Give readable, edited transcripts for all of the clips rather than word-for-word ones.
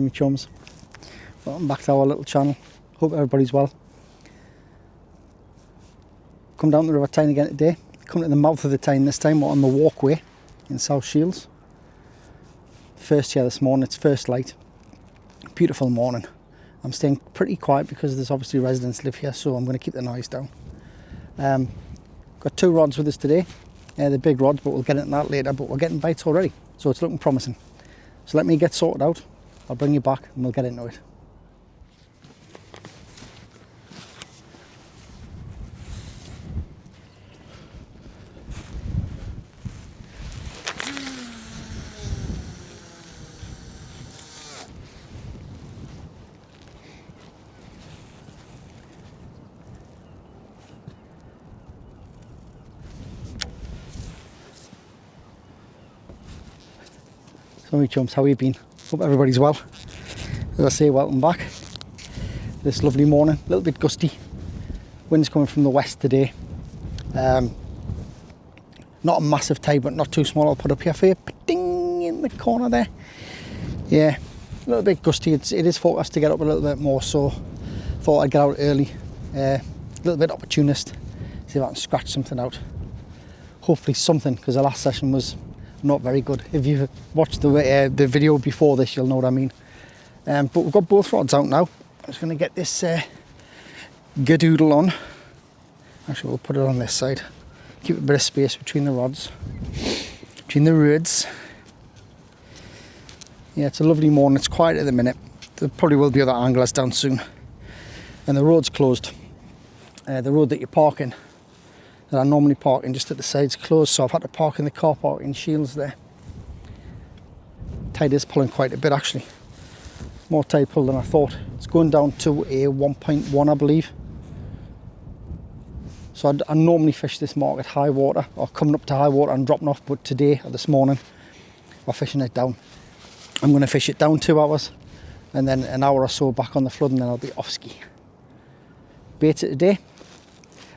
my chums. Welcome back to our little channel. Hope everybody's well. Come down the River Tyne again today. Come to the mouth of the Tyne this time. We're on the Walkway in South Shields. First here this morning, it's first light. Beautiful morning. I'm staying pretty quiet because there's obviously residents live here, so I'm going to keep the noise down. Got 2 rods with us today. They're big rods, but we'll get into that later. But we're getting bites already, so it's looking promising. So let me get sorted out. I'll bring you back and we'll get into it. So my chums, how have you been? Hope everybody's well. As I say, welcome back. This lovely morning, a little bit gusty. Wind's coming from the west today. Not a massive tide, but not too small. I'll put up here for you. Ding in the corner there. Yeah, a little bit gusty. It is forecast to get up a little bit more, so thought I'd get out early. A little bit opportunist. See if I can scratch something out. Hopefully something, because the last session was not very good. If you've watched the video before this, you'll know what I mean. But we've got both rods out now. I'm just going to get this gadoodle on. Actually, we'll put it on this side. Keep a bit of space between the rods, between the rods. Yeah, it's a lovely morning. It's quiet at the minute. There probably will be other anglers down soon. And the road's closed. The road that you're parking, that I normally park in just at the side's closed, so I've had to park in the car park in Shields there. Tide is pulling quite a bit actually. More tide pull than I thought. It's going down to a 1.1 I believe. So I normally fish this mark at high water, or coming up to high water and dropping off, but today or this morning we're fishing it down. I'm going to fish it down 2 hours and then an hour or so back on the flood, and then I'll be off ski. Baits it today.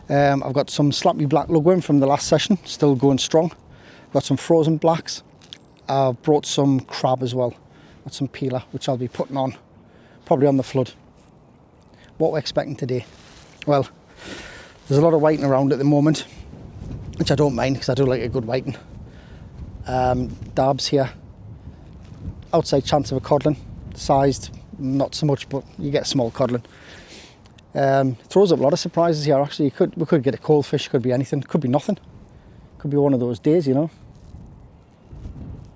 I've got some slappy black lugworm from the last session, still going strong. Got some frozen blacks. I've brought some crab as well. Got some peeler, which I'll be putting on, probably on the flood. What we're expecting today? Well, there's a lot of whiting around at the moment, which I don't mind because I do like a good whiting. Dabs here. Outside chance of a codlin. Sized, not so much, but you get a small codlin. Throws up a lot of surprises here actually. We could get a cold fish, could be anything, could be nothing. Could be one of those days, you know.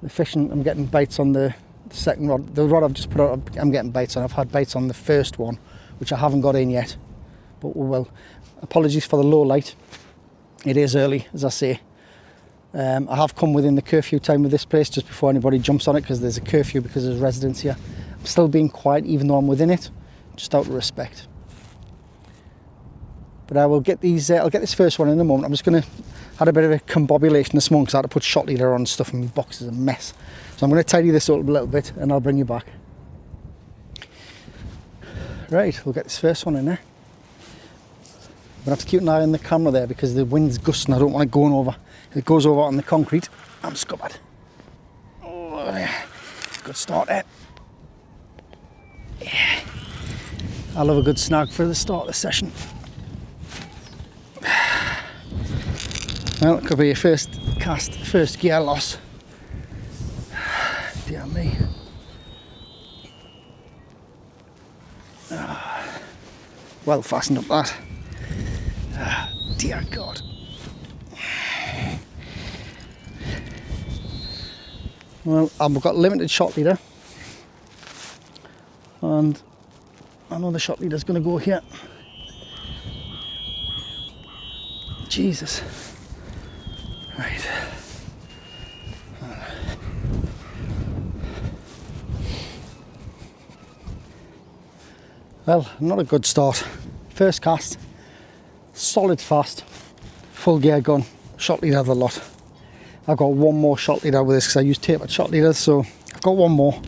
The fishing, I'm getting bites on the second rod. The rod I've just put out, I'm getting bites on. I've had bites on the first one, which I haven't got in yet, but we will. Apologies for the low light. It is early, as I say. I have come within the curfew time of this place just before anybody jumps on it, because there's a curfew because there's residents here. I'm still being quiet even though I'm within it, just out of respect. But I will get these. I'll get this first one in a moment. I'm just going to had a bit of a combobulation this morning because I had to put shot leader on and stuff, and my box is a mess. So I'm going to tidy this up a little bit and I'll bring you back. Right, we'll get this first one in there. I'm going to have to keep an eye on the camera there because the wind's gusting. I don't want it going over. If it goes over on the concrete, I'm scuppered. Oh, yeah. Good start there. Yeah. I love a good snag for the start of the session. Well, it could be a first cast, first gear loss. Dear me. Well fastened up that. Dear God. Well, I've got limited shot leader. And I know the shot leader's going to go here. Jesus. Right. Well, not a good start. First cast, solid fast, full gear gun, shot leader the lot. I've got one more shot leader with this because I use tapered shot leaders, so I've got one more.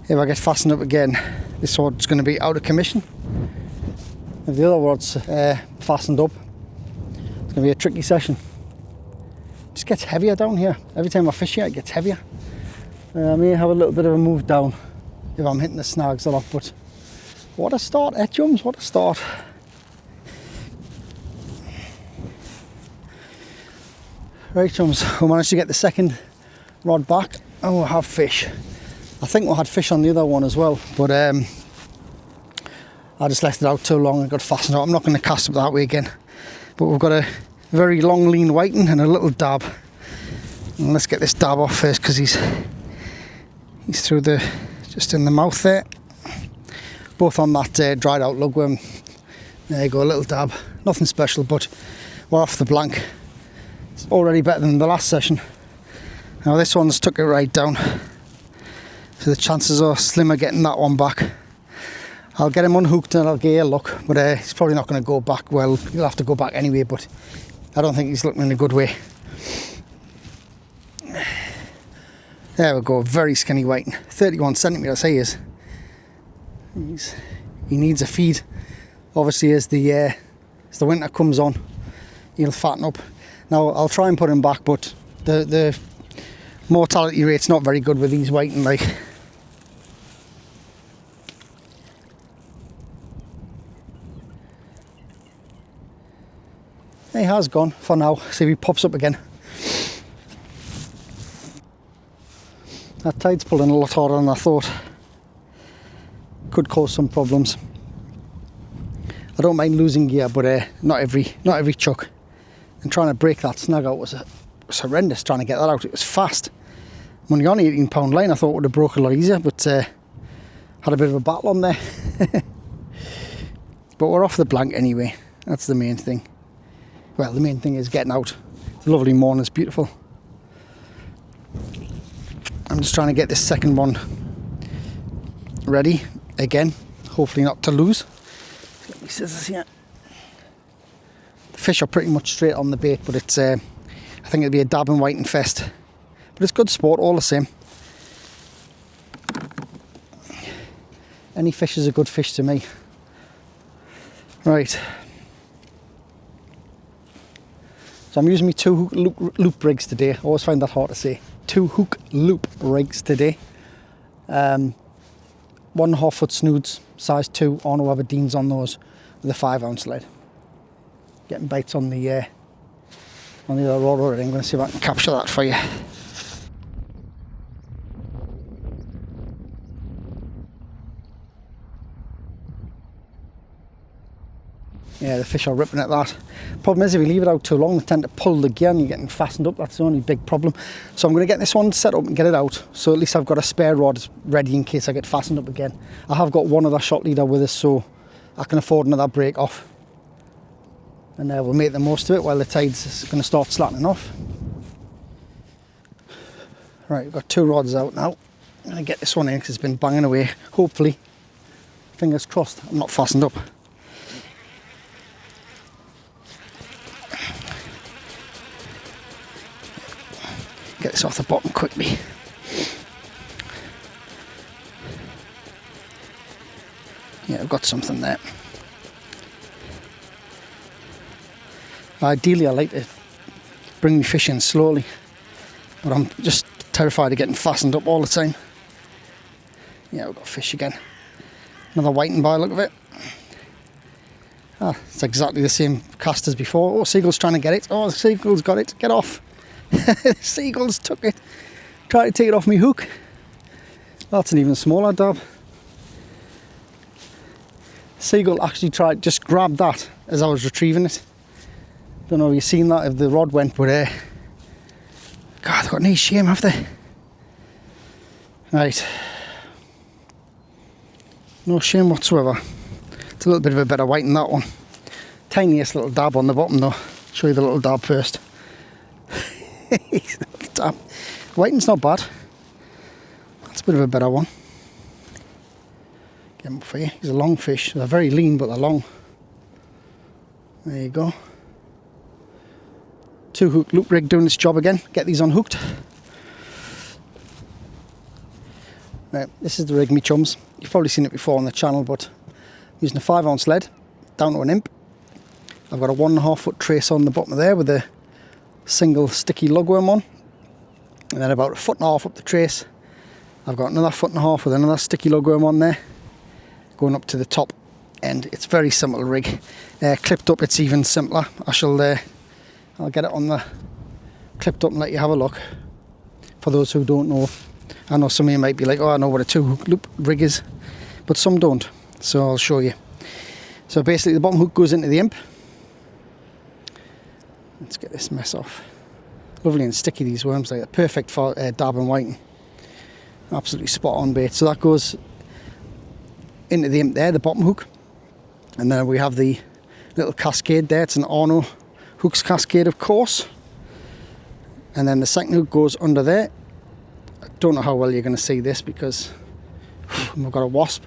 If I get fastened up again, this rod's going to be out of commission. If the other rod's fastened up, it's going to be a tricky session. It just gets heavier down here. Every time I fish here, it gets heavier. I may have a little bit of a move down. if I'm hitting the snags a lot. But what a start, chums, what a start. Right, chums, we managed to get the second rod back and we'll have fish. I think we had fish on the other one as well, but I just left it out too long and got fastened up. I'm not going to cast it that way again. But we've got a very long lean whiting and a little dab. And let's get this dab off first because he's through the, just in the mouth there. Both on that dried out lugworm. There you go, a little dab. Nothing special, but we're off the blank. It's already better than the last session. Now this one's took it right down. So the chances are slim of getting that one back. I'll get him unhooked and I'll get a look, but he's probably not going to go back. Well, he'll have to go back anyway, but I don't think he's looking in a good way. There we go, very skinny whiting. 31 centimetres he is. He needs a feed. Obviously as the winter comes on, he'll fatten up. Now I'll try and put him back, but the mortality rate's not very good with these whiting, like. He has gone for now. See if he pops up again. That tide's pulling a lot harder than I thought. Could cause some problems. I don't mind losing gear, but not every chuck. And trying to break that snag out was horrendous. Trying to get that out, it was fast. I'm only on 18-pound line. I thought it would have broke a lot easier, but had a bit of a battle on there. But we're off the blank anyway. That's the main thing. Well, the main thing is getting out. It's a lovely morning, it's beautiful. I'm just trying to get this second one ready again, hopefully not to lose. Get my scissors here. The fish are pretty much straight on the bait, but it's I think it'll be a dab and whiting fest. But it's good sport all the same. Any fish is a good fish to me. Right. So I'm using my 2 hook loop rigs today. I always find that hard to say. 2 hook loop rigs today. 1.5 foot snoods, size 2, Arno Aberdeens on those with a 5-ounce lead. Getting bites on the other rod already. I'm going to see if I can capture that for you. Yeah, the fish are ripping at that. Problem is, if you leave it out too long, they tend to pull the gear and you're getting fastened up. That's the only big problem. So I'm going to get this one set up and get it out. So at least I've got a spare rod ready in case I get fastened up again. I have got one other shot leader with us, so I can afford another break off. And we'll make the most of it while the tide's going to start slackening off. Right, we've got 2 rods out now. I'm going to get this one in because it's been banging away. Hopefully, fingers crossed, I'm not fastened up. Get this off the bottom quickly. Yeah, I've got something there. Ideally, I like to bring my fish in slowly, but I'm just terrified of getting fastened up all the time. Yeah, we've got fish again. Another whiting by the look of it. Ah, it's exactly the same cast as before. Oh, seagull's trying to get it. Oh, the seagull's got it. Get off. The seagulls took it. Tried to take it off me hook. That's an even smaller dab. Seagull actually tried, just grabbed that as I was retrieving it. Don't know if you've seen that, if the rod went, but God, they've got no shame, have they? Right. No shame whatsoever. It's a little bit of a better white than that one. Tiniest little dab on the bottom though. Show you the little dab first. Dab. Whiting's not bad. That's a bit of a better one. Get him up for you. He's a long fish. They're very lean, but they're long. There you go. 2 hook loop rig doing its job again. Get these unhooked. Right, this is the rig, me chums. You've probably seen it before on the channel, but I'm using a 5-ounce lead down to an imp. I've got a 1.5 foot trace on the bottom of there with a single sticky lugworm on, and then about 1.5 foot up the trace I've got another 1.5 with another sticky lug worm on there, going up to the top, and it's very simple rig. Clipped up, it's even simpler. I'll get it on the clipped up and let you have a look. For those who don't know, I know some of you might be like, oh, I know what a 2-hook loop rig is, but some don't. So I'll show you. So basically, the bottom hook goes into the imp. Let's get this mess off. Lovely and sticky, these worms, like perfect for dabbing whiting. Absolutely spot on bait. So that goes into the imp there, the bottom hook, and then we have the little cascade there. It's an Arno hooks cascade, of course, and then the second hook goes under there. I don't know how well you're going to see this because we've got a wasp.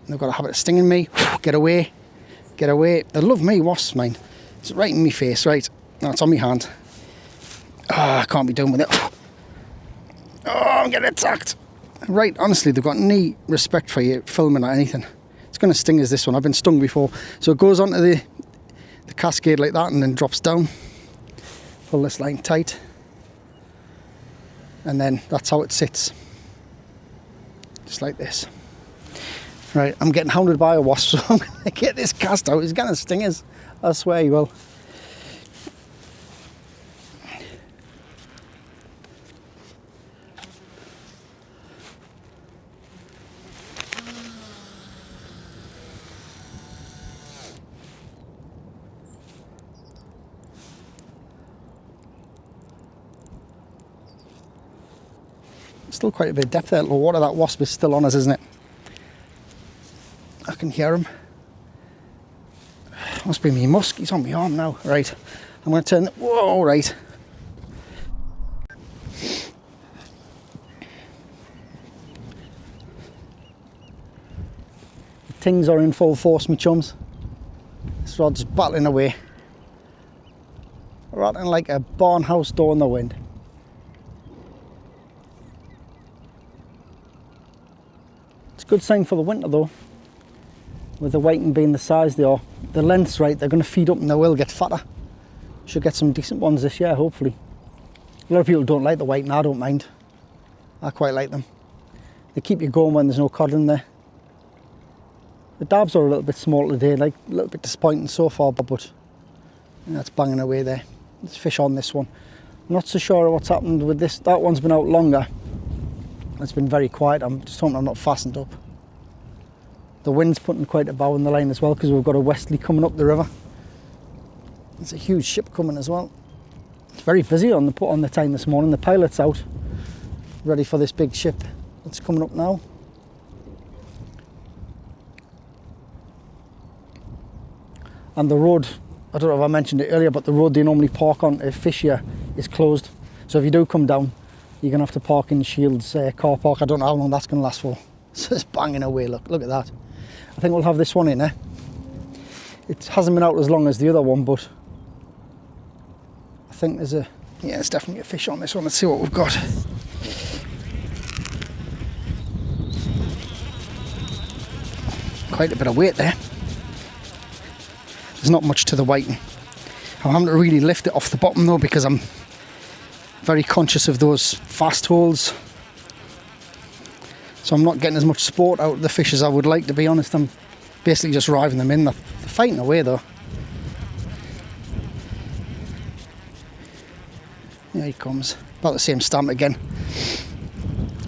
They've got a habit of stinging me. Get away, get away. They love me, wasps, mine. It's right in my face, right? No, it's on my hand. I can't be doing with it. Oh, I'm getting attacked. Right, honestly, they've got any respect for you filming or anything. It's going to sting as this one. I've been stung before. So it goes onto the cascade like that and then drops down. Pull this line tight. And then that's how it sits. Just like this. Right, I'm getting hounded by a wasp, so I'm going to get this cast out. He's going to sting us. I swear he will. Still quite a bit of depth there. The water, that wasp is still on us, isn't it? I can hear him. Must be me musk. He's on my arm now. Right. I'm going to turn. Whoa, right. The tings are in full force, my chums. This rod's battling away. Rattling like a barn house door in the wind. It's a good sign for the winter though. With the whiting being the size they are, the length's right, they're going to feed up and they will get fatter. Should get some decent ones this year, hopefully. A lot of people don't like the whiting, I don't mind. I quite like them. They keep you going when there's no cod in there. The dabs are a little bit small today, like a little bit disappointing so far, but that's banging away there. There's fish on this one. I'm not so sure what's happened with this. That one's been out longer. It's been very quiet. I'm just hoping I'm not fastened up. The wind's putting quite a bow in the line as well because we've got a westerly coming up the river. There's a huge ship coming as well. It's very busy on the time this morning. The pilot's out, ready for this big ship that's coming up now. And the road, I don't know if I mentioned it earlier, but the road they normally park on to fish here is closed. So if you do come down, you're going to have to park in Shields car park. I don't know how long that's going to last for. So it's banging away, look at that. I think we'll have this one in there. It hasn't been out as long as the other one, but I think there's there's definitely a fish on this one. Let's see what we've got. Quite a bit of weight there. There's not much to the whiting. I'm having to really lift it off the bottom though because I'm very conscious of those fast holes. So I'm not getting as much sport out of the fish as I would like, to be honest. I'm basically just driving them in. They're fighting away though. There he comes. About the same stamp again.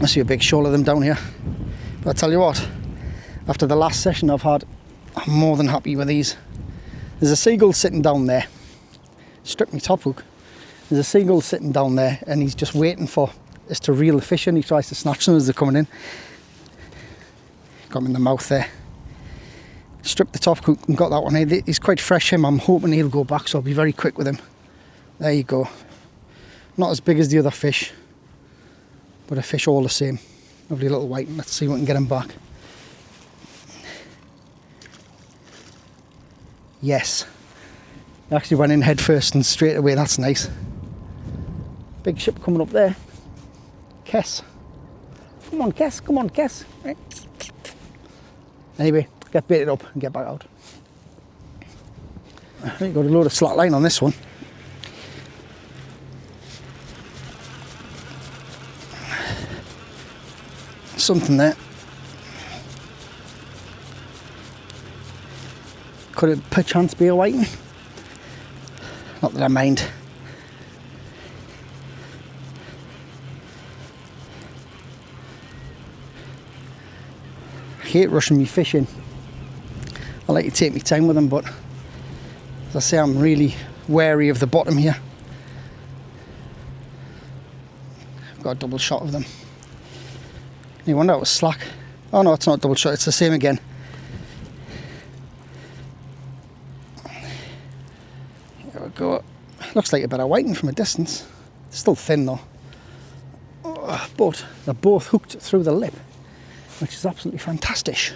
I see a big shoal of them down here. But I tell you what, after the last session I've had, I'm more than happy with these. There's a seagull sitting down there. Stripped my top hook. There's a seagull sitting down there and he's just waiting for us to reel the fish in. He tries to snatch them as they're coming in. Got him in the mouth there. Stripped the top hook and got that one. He's quite fresh, him. I'm hoping he'll go back, so I'll be very quick with him. There you go. Not as big as the other fish, but a fish all the same. Lovely little white. Let's see if we can get him back. Yes. He actually went in head first and straight away. That's nice. Big ship coming up there. Kess. Come on, Kess. Come on, Kess. Right. Anyway, get baited up and get back out. You've got a load of slack line on this one. something there. Could it perchance be a whiting? Not that I mind. I hate rushing me fishing. I like to take my time with them, but as I say, I'm really wary of the bottom here. I've got a double shot of them. You wonder it was slack. Oh no, it's not a double shot, it's the same again. There we go. Looks like a bit of whiting from a distance. It's still thin though. But they're both hooked through the lip, which is absolutely fantastic.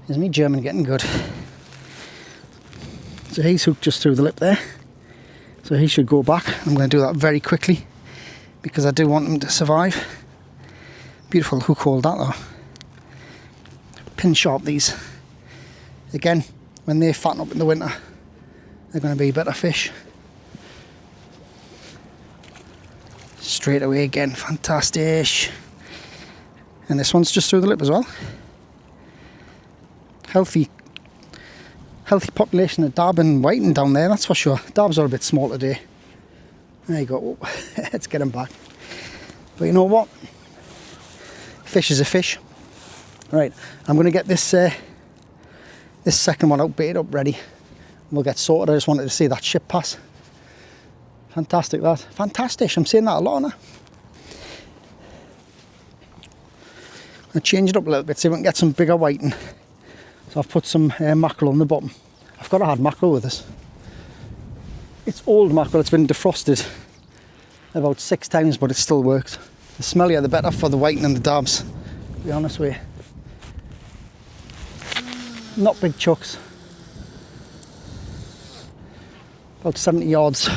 There's me German getting good. So he's hooked just through the lip there. So he should go back. I'm going to do that very quickly because I do want him to survive. Beautiful hook hold that though. Pin sharp these. Again, when they fatten up in the winter, they're going to be better fish. Straight away again, fantastic. And this one's just through the lip as well. Healthy population of dab and whiting down there, that's for sure. Dabs are a bit small today. There you go. Oh, let's get him back. But you know what? Fish is a fish. Right, I'm going to get this this second one out, baited up, ready. We'll get sorted. I just wanted to see that ship pass. Fantastic that. Fantastic. I'm saying that a lot now. I'll change it up a little bit, see if we can get some bigger whiting. So I've put some mackerel on the bottom. I've got to have mackerel with this. It's old mackerel, it's been defrosted about 6 times, but it still works. The smellier the better for the whiting and the dabs, to be honest with you. Not big chucks. About 70 yards.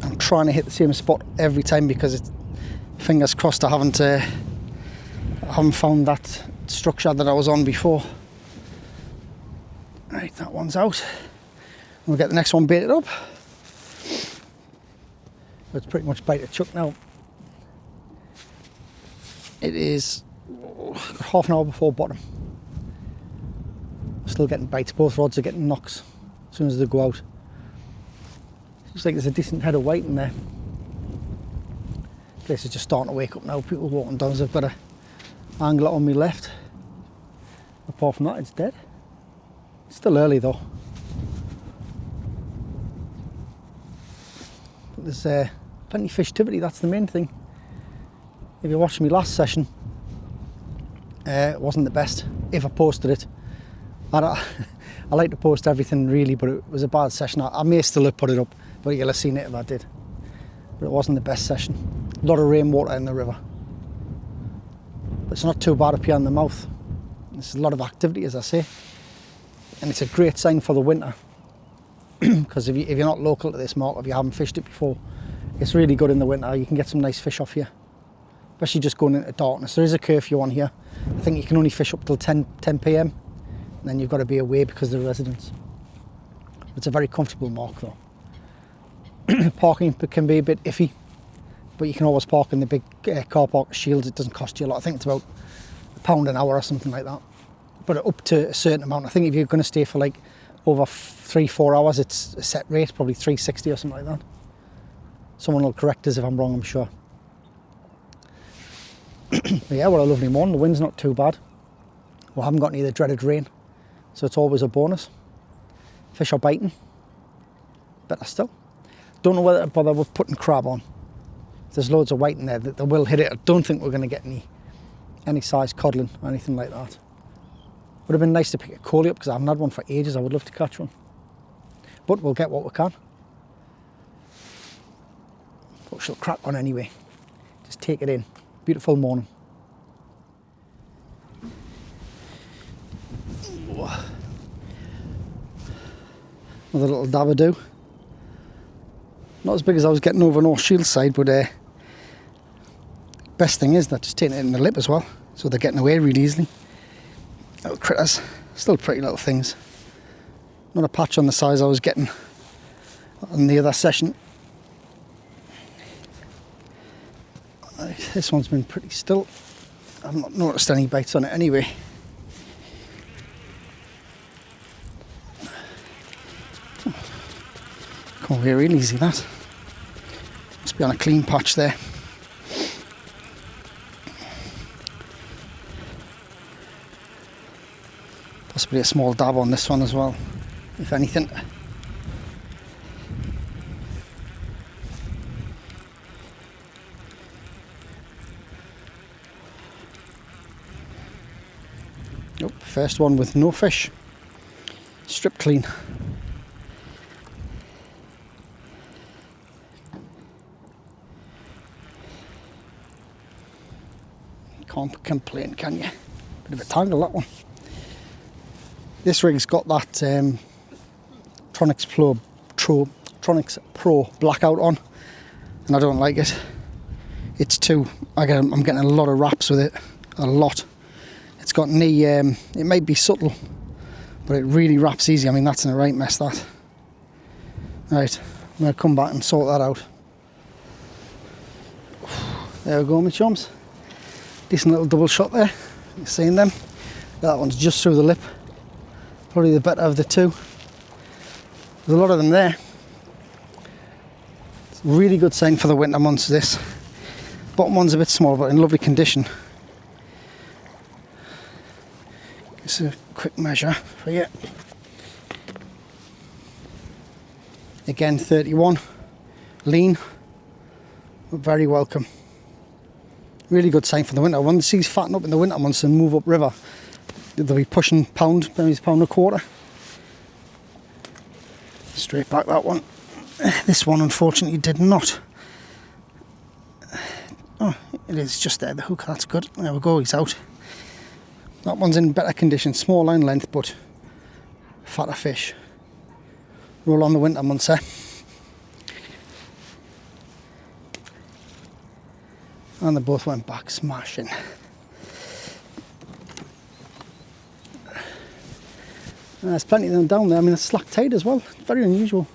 I'm trying to hit the same spot every time because it's, fingers crossed, I haven't found that structure that I was on before. Right, that one's out. We'll get the next one baited up. It's pretty much baited chuck now. It is half an hour before bottom. Still getting bites. Both rods are getting knocks as soon as they go out. Looks like there's a decent head of weight in there. Place is just starting to wake up now. People walking down, so I've got a angler on my left. Apart from that, it's dead. It's still early though. But there's plenty of fish activity, that's the main thing. If you watched me last session, it wasn't the best. If I posted it, I like to post everything really, but it was a bad session. I may still have put it up, but you'll have seen it if I did. But it wasn't the best session. A lot of rainwater in the river. But it's not too bad up here in the mouth. There's a lot of activity, as I say. And it's a great sign for the winter. Because if you're not local to this mark, if you haven't fished it before, it's really good in the winter. You can get some nice fish off here. Especially just going into darkness. There is a curfew on here. I think you can only fish up till 10 p.m. And then you've got to be away because of the residents. It's a very comfortable mark though. Parking can be a bit iffy, but you can always park in the big car park at Shields. It doesn't cost you a lot. I think it's about £1 an hour or something like that. But up to a certain amount. I think if you're going to stay for like over 3-4 hours, it's a set rate, probably £3.60 or something like that. Someone will correct us if I'm wrong, I'm sure. But yeah, what a lovely morning. The wind's not too bad. We haven't got any of the dreaded rain, so it's always a bonus. Fish are biting. Better still. Don't know whether to bother with putting crab on. There's loads of white in there that they will hit it. I don't think we're going to get any size codling or anything like that. Would have been nice to pick a collie up because I haven't had one for ages. I would love to catch one. But we'll get what we can. But she'll crack on anyway. Just take it in. Beautiful morning. Another little dabadoo. Not as big as I was getting over North Shield side, but best thing is they're just taking it in the lip as well, so they're getting away really easily. Little critters, still pretty little things. Not a patch on the size I was getting on the other session. This one's been pretty still. I've not noticed any bites on it anyway. Come away real easy, that. Must be on a clean patch there. Possibly a small dab on this one as well, if anything. Nope, first one with no fish. Strip clean. Can't complain, can you? Bit of a tangle, that one. This rig's got that Tronics Pro blackout on, and I don't like it. It's I'm getting a lot of wraps with it, a lot. It's got knee, it may be subtle, but it really wraps easy. I mean, that's in a right mess, that. Right, I'm going to come back and sort that out. There we go, my chums. Decent little double shot there. You're seeing them. That one's just through the lip. Probably the better of the two. There's a lot of them there. It's a really good sign for the winter months, this. Bottom one's a bit small, but in lovely condition. Just a quick measure for you. Again, 31. Lean, but very welcome. Really good sign for the winter. Once these fatten up in the winter months and move up river, they'll be pushing maybe £1.25. Straight back, that one. This one unfortunately did not. Oh, it is just there, the hook, that's good. There we go, he's out. That one's in better condition, small line length, but fatter fish. Roll on the winter months, eh? And they both went back smashing. There's plenty of them down there. I mean, it's slack tide as well. It's very unusual.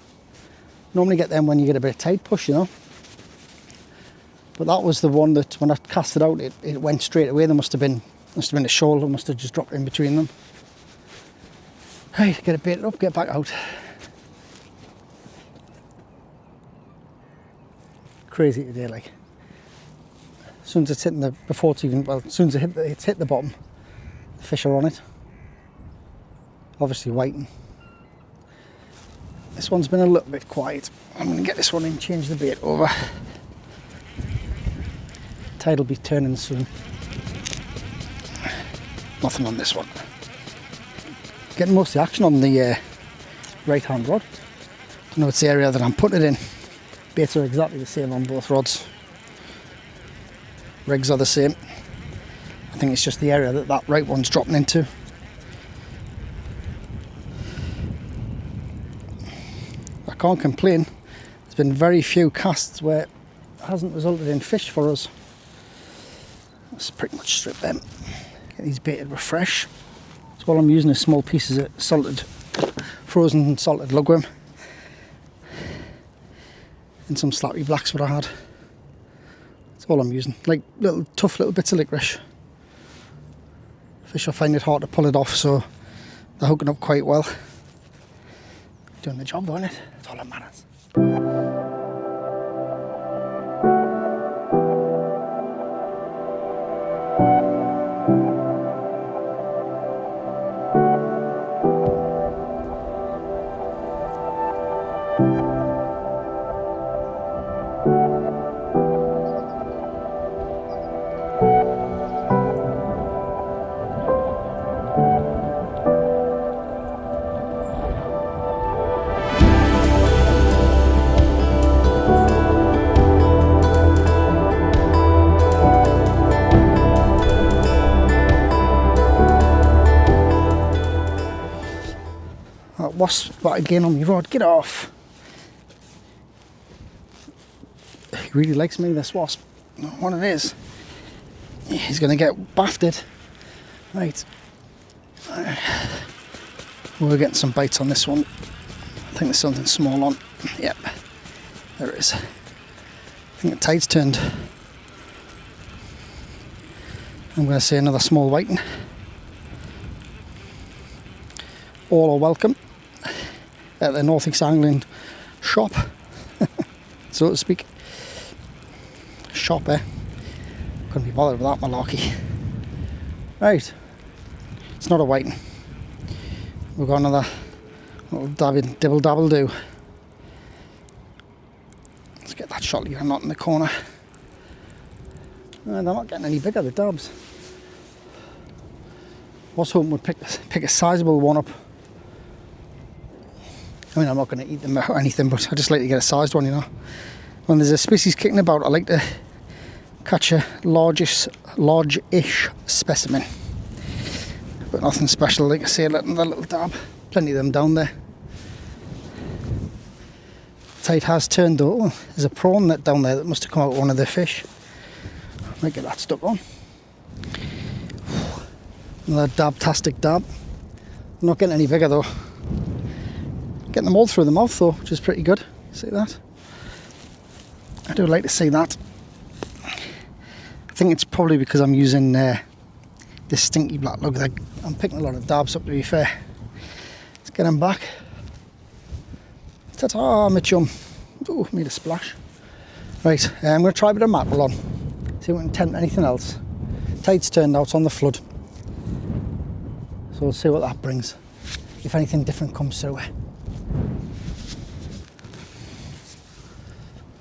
Normally get them when you get a bit of tide push, you know. But that was the one that when I cast it out, it went straight away. There must have been a shoal. It must have just dropped in between them. Right, get it baited up, get back out. Crazy today, like. As soon as it's hitting as soon as it's hit the bottom, the fish are on it. Obviously whiting. This one's been a little bit quiet. I'm going to get this one in, change the bait over. Tide will be turning soon. Nothing on this one. Getting most of the action on the right hand rod. I know it's the area that I'm putting it in. Baits are exactly the same on both rods. Rigs are the same. I think it's just the area that right one's dropping into. I can't complain. There's been very few casts where it hasn't resulted in fish for us. Let's pretty much strip them. Get these baited with fresh. So all I'm using is small pieces of frozen salted lugworm. And some slappy blacks what I had. All I'm using, like tough little bits of licorice. Fish, I find it hard to pull it off, so they're hooking up quite well. Doing the job, isn't it? That's all that matters. Wasp back again on my rod, get off. He really likes me, this wasp. What it is, he's going to get bafted. Right, we're getting some bites on this one. I think there's something small on. Yep, there it is. I think the tide's turned. I'm going to say another small whiting. All are welcome at the North East Angling shop, so to speak. Shop, eh? Couldn't be bothered with that malarkey. Right, it's not a whiting. We've got another little dibble dabble do. Let's get that shot here, not in the corner. They're not getting any bigger, the dabs. Was hoping we'd pick a sizable one up. I mean, I'm not going to eat them or anything, but I just like to get a sized one, you know. When there's a species kicking about, I like to catch a large-ish specimen. But nothing special, like I say, letting the little dab. Plenty of them down there. Tide has turned though. Oh, there's a prawn net down there that must have come out with one of the fish. Might get that stuck on. Another dab-tastic dab. Not getting any bigger though. Getting them all through the mouth though, which is pretty good. See that? I do like to see that. I think it's probably because I'm using this stinky black lug. I'm picking a lot of dabs up, to be fair. Let's get them back. Ta-ta, my chum. Ooh, made a splash. Right, I'm going to try a bit of mackerel on. See if we can tempt anything else. Tide's turned out, it's on the flood. So we'll see what that brings. If anything different comes through.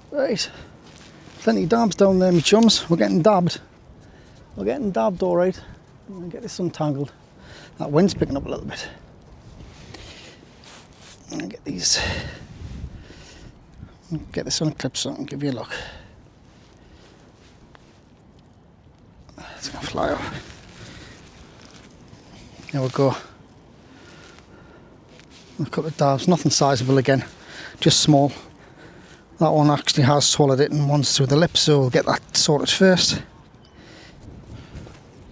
Right, plenty of dabs down there, my chums. We're getting dabbed. We're getting dabbed all right. I'm going to get this untangled. That wind's picking up a little bit. I'm going to get these. Get this on a clip so I can give you a look. It's going to fly off. There we go. A couple of dabs, nothing sizable again, just small. That one actually has swallowed it and one's through the lips, so we'll get that sorted first.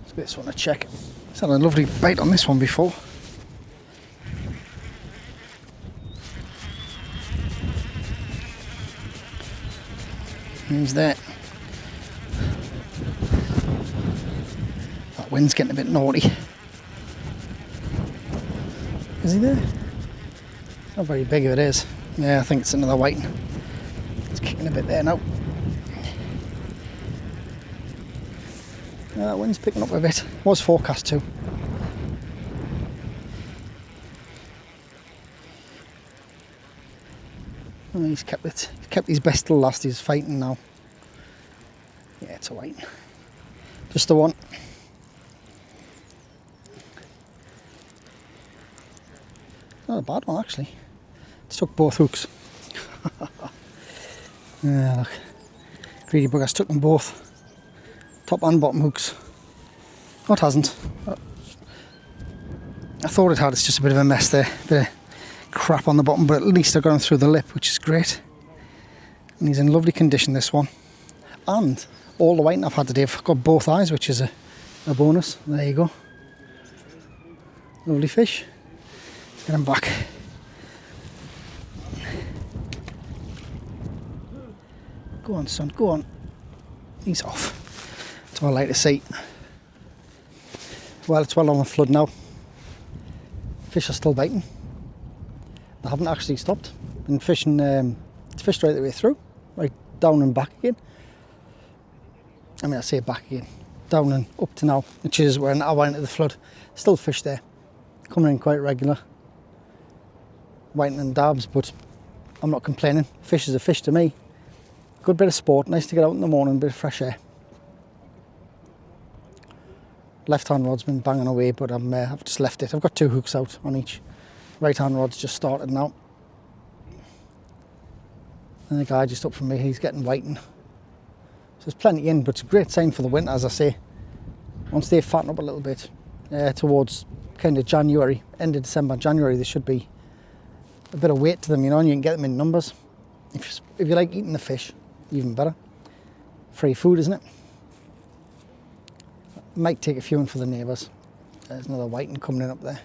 Let's give this one a check. It's had a lovely bite on this one before. He's there. That wind's getting a bit naughty. Is he there? Not very big if it is. Yeah, I think it's another whiting. It's kicking a bit there now. Yeah, that wind's picking up a bit. Was forecast to. Oh, he's kept it. He's kept his best till last. He's fighting now. Yeah, it's a whiting. Just the one. Not a bad one actually. Stuck both hooks. Yeah, look. Greedy bugger stuck them both. Top and bottom hooks. Oh, it hasn't. I thought it had, it's just a bit of a mess there. Bit of crap on the bottom, but at least I got him through the lip, which is great. And he's in lovely condition, this one. And all the whiting I've had today, I've got both eyes, which is a bonus. There you go. Lovely fish. Let's get him back. Go on, son, go on. He's off. That's what I like to see. Well, it's well on the flood now. Fish are still biting. They haven't actually stopped. Been fishing, it's fished right the way through, right down and back again. I mean, I say back again, down and up to now, which is when I went into the flood. Still fish there, coming in quite regular. Whiting and dabs, but I'm not complaining. Fish is a fish to me. Good bit of sport, nice to get out in the morning, bit of fresh air. Left hand rod's been banging away, but I've just left it. I've got 2 hooks out on each. Right hand rod's just started now. And the guy just up from me, he's getting whiting. So there's plenty in, but it's a great sign for the winter, as I say. Once they fatten up a little bit, towards kind of January, end of December, January, there should be a bit of weight to them, you know, and you can get them in numbers. If you like eating the fish, even better. Free food, isn't it? Might take a few in for the neighbours. There's another whiting coming in up there.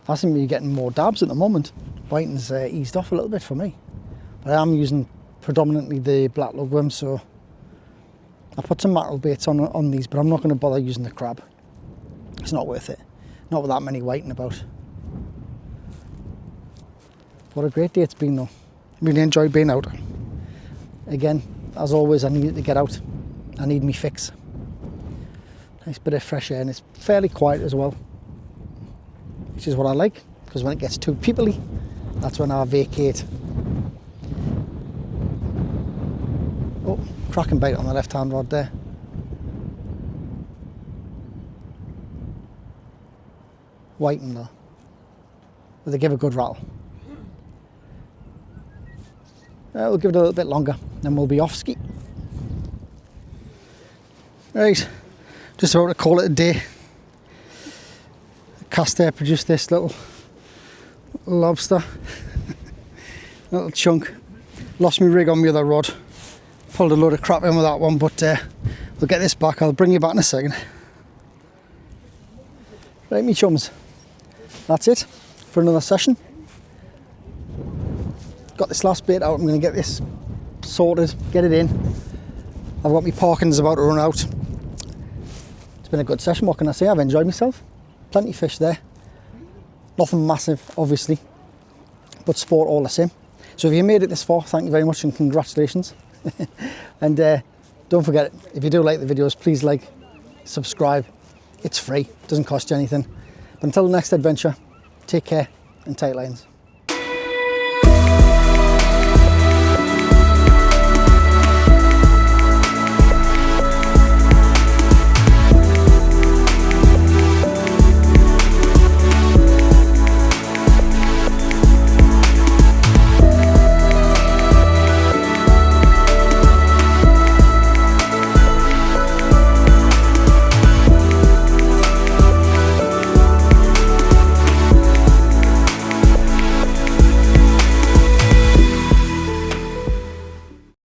I seem to be getting more dabs at the moment. Whiting's eased off a little bit for me. But I am using predominantly the black lugworm, so I put some mackerel baits on these, but I'm not going to bother using the crab. It's not worth it. Not with that many whiting about. What a great day it's been though. Really enjoyed being out. Again, as always, I needed to get out. I need me fix. Nice bit of fresh air, and it's fairly quiet as well, which is what I like, because when it gets too peoply, that's when I vacate. Oh, cracking bait on the left hand rod there. Whiting though, but they give a good rattle. We'll give it a little bit longer, then we'll be off ski. Right, just about to call it a day. The cast there produced this little lobster, little chunk. Lost my rig on the other rod. Pulled a load of crap in with that one, but we'll get this back. I'll bring you back in a second. Right, me chums, that's it for another session. Got this last bait out. I'm going to get this sorted, get it in. I've got my parking's about to run out. It's been a good session, what can I say? I've enjoyed myself. Plenty of fish there. Nothing massive, obviously, but sport all the same. So if you made it this far, thank you very much and congratulations. And don't forget, if you do like the videos, please like, subscribe. It's free, doesn't cost you anything. But until the next adventure, take care and tight lines.